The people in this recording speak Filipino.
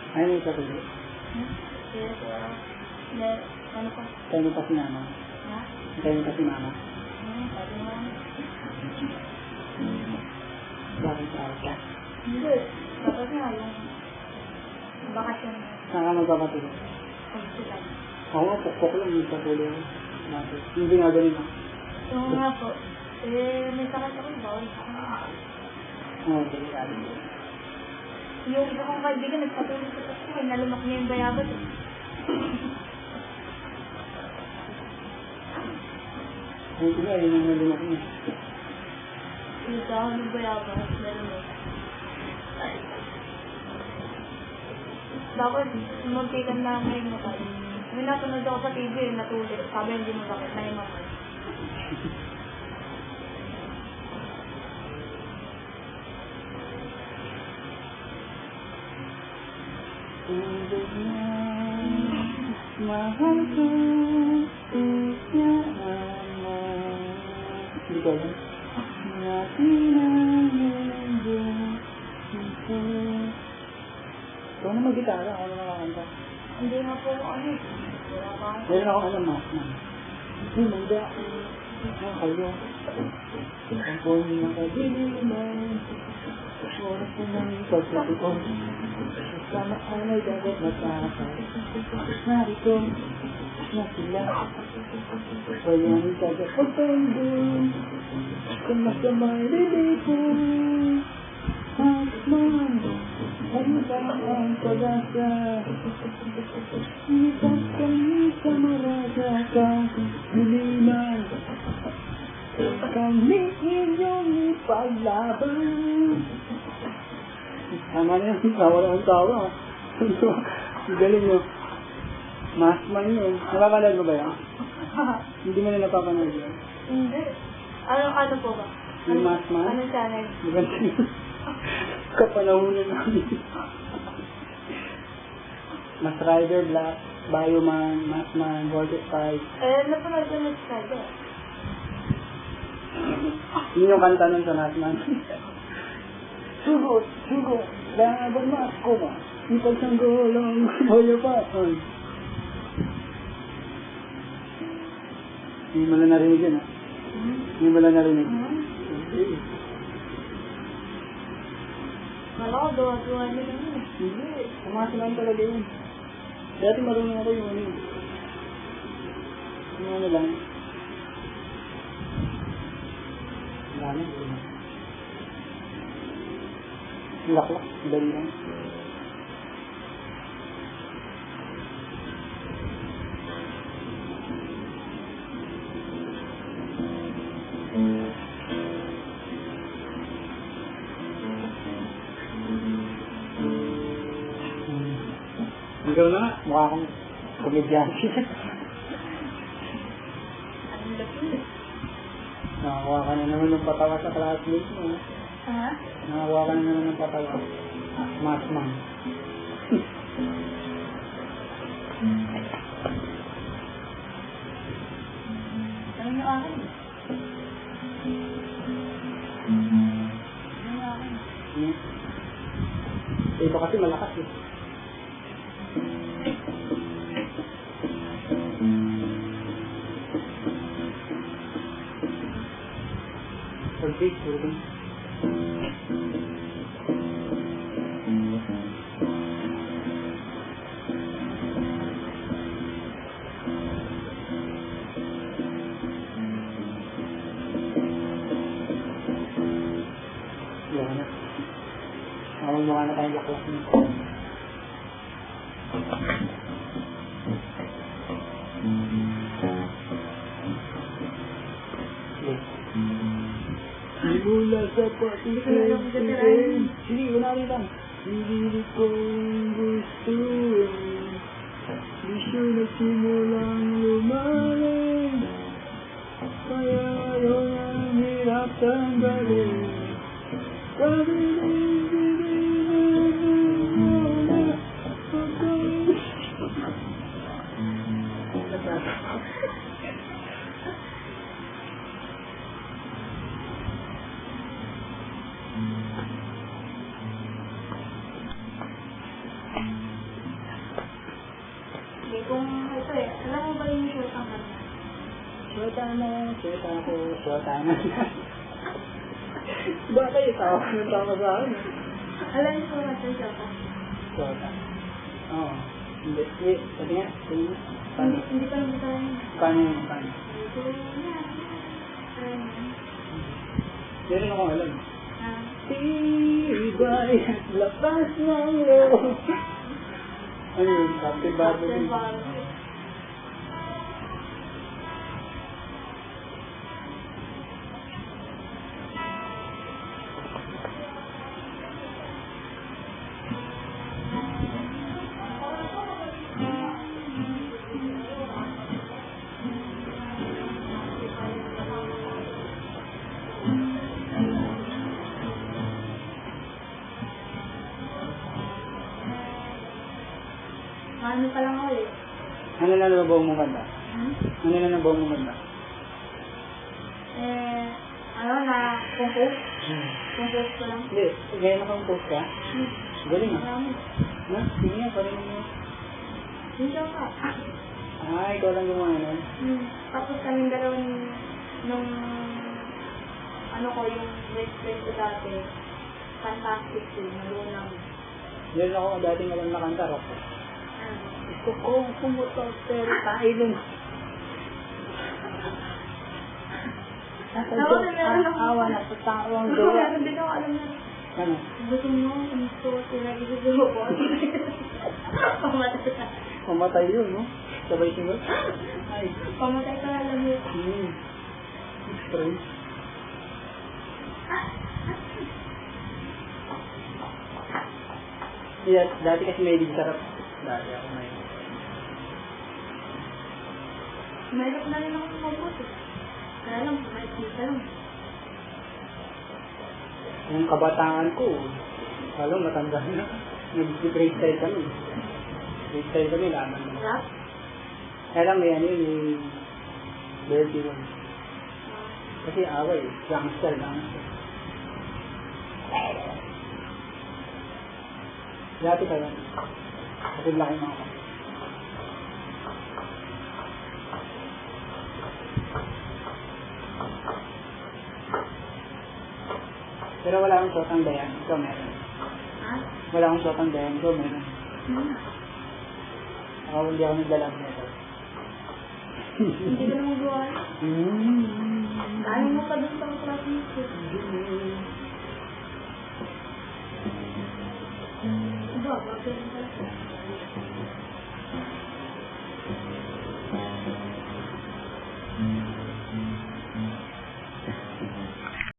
Ay, may patuloy. Yes, ano pa? Tayo mo pa si mama. Ha? Tayo mo pa si mama. Sabi mo. Bakit sa ka? Hindi. Tapos nga yung bakasyon Saan ka magpapatuloy? hospital. Ako nga, pukpok lang yung patuloy. Hindi nga ganun ako. Yung nga po, may sakit ako yung bawal sa akin. Oo, delikado. Yung isa kong kaibigan, nagpatuloy sa kasi nalumak niya yung bayabas. Buti na, yun ang nalumak niya. Yung dahon ng bayabas, nalumak. Dapat, muntikan na ngayon mo tayo. May natunod ako sa TV, natulog. Sabi hindi mo bakit, nahimakas. Mahal ko, isyaan mo. Hindi ko alam. Natin ang mundo. Ikaw na mag-gitara, ako na nakakanta. Hindi nga po ano. Wala pa. Meron ako alam, mas man. Hindi, manda. Kayo. Ang pony ng kadiliman. Oras ko nang ipagsabi ko. Sama ang may dagat na takay. Narito na sila. Kaya ang dagat pagpandun. Kung masamay lilito. Asman, ano ba ang pag-asa? Isang kami sa maraga kang diliman. Kami inyong ipaglaban. Tama na yun, nawala ang tawa. Galing mo. Masman yun. Napapanood mo ba yan? Hindi mo na napapanood yun. Hindi. Ano po ba? Yung Masman? Anong channel? Maganda yun. Kapanahunan namin. Mas Rider, Black, Bioman, Masman, Vortex 5. Napanood ko na sa channel. Yun yung kanta nun sa Masman. Sugot, sugot, laban mas ko ba? Ipagsanggol ang mayapan. Hindi mo lang narinig yun, ha? Hindi mo lang narinig. Kala ko, gawa-gawa nila yun. Hindi, sumasalan talaga yun. Dati marunong ako yung ano yun. Yung ano lang. Wala na, laklak, dali lang. Ikaw na nga, mukha akong komedyante. Ang laki. Nakakuha ka na naman ng patawa sa classmate mo. Ha? Nakakuha ka na naman ng patawa. Masman. Ano yung akin? Ano yung akin? Ito kasi malakas eh. Okay, okay. Yan na. Mukha na tayong laklak nito. Mula sa pag-ibig. Sige, wala rin lang. Hindi kong gusto. Di siya nagsimulang lumalim. Kaya yun ang hirap tanggalin. yung short ang kanya? Shota na, shota ko, shota na. Bakit ikaw? Nagtama sa akin. Alam niyo kung nasa short ang? Shota. Oo. Hindi. Wait, sabi nga. Sabi nga. Paano? Hindi pa yung tayo. Paano yun? Paano? Hindi rin ako alam. Tibay, lakas ng loob. Ano yun? Captain Barbie. Captain Barbie. Ano pa lang ako eh. Ano na nababaw mo ganda? Hmm? Ano na nababaw mo ganda? Ano na, compose? Compose ko lang. Hindi, ngayon naka-post ka? Galing ah. Marami. Na? Sige nga, parang mo. Hindi ako ka. Ah, ikaw lang yung ano. Tapos kaming dalawa nung ano ko, yung best friend ko dati, fantastic film, naroon lang. Meron ako dating alam na kanta, rock. Gusto ko pumutok pero tayo dun. Ako na meron ako. Awa na sa tawang Ako gawa. meron din ako alam na. Ano? Gusto mo, gusto ko sila isusulo ko. Pamatay ka. Pamatay yun, no? Sabay sunod. Ay. Pamatay ka alam mo. Strange. Yeah, dati kasi may sarap. Dati ako may. Mahirap na rin ako mabuti. Kaya lang, maikita lang. Yung kabataan ko, alam, matanda na. Nag-freestyle kami. Freestyle kami, laman mo. Rap? Kaya lang may ano yun, may dirty one. Kasi away, gangster. Dati ka lang. Kasi laki mo ako. Pero wala akong shotang dayan. Ikaw meron. Ha? Wala akong shotang dayan. Ikaw meron. Ako hindi ako naglalab nito. Hindi ka naman gawa. Dahil mo pa dun sa classmates ko. Diba? Bakit yun pala?